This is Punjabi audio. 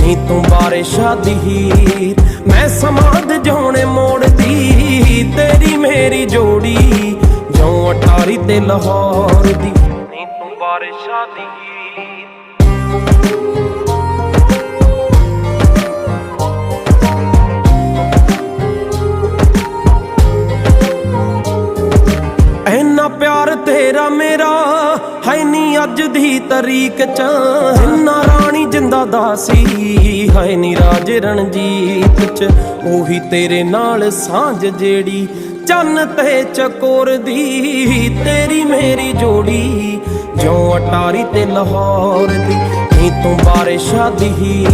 ਨੀ ਤੂੰ ਬਾਰਿਸ਼ਾਂ ਦੀ ਹੀਰ। ਮੈਂ ਸਮਾਦ ਜਾਉਣੇ ਮੋੜਦੀ ਤੇਰੀ ਮੇਰੀ ਜੋੜੀ, ਜਿਉਂ ਅਟਾਰੀ ਤੇ ਲਾਹੌਰ ਦੀ ਨੀ ਤੂੰ ਬਾਰਿਸ਼ਾਂ ਦੀ ਹੀਰ। ਇੰਨਾ ਪਿਆਰ ਤੇਰਾ ਮੇਰਾ ਹੈ ਨੀ ਅੱਜ ਦੀ ਤਰੀਕ ਚ, ਇੰਨਾ ਰਾਣੀ ਜਿੰਦਾ ਦਾਸੀ ਹੈ ਨੀ ਰਾਜ ਰਣਜੀਤ ਚ। ਉਹੀ ਤੇਰੇ ਨਾਲ ਸਾਂਝ ਜਿਹੜੀ ਚੰਨ ਤੇ ਚਕੋਰ ਦੀ, ਤੇਰੀ ਮੇਰੀ ਜੋੜੀ ਜਿਉਂ ਅਟਾਰੀ ਤੇ ਲਾਹੌਰ ਦੀ ਨੀ ਤੂੰ ਬਾਰਿਸ਼ਾਂ ਦੀ।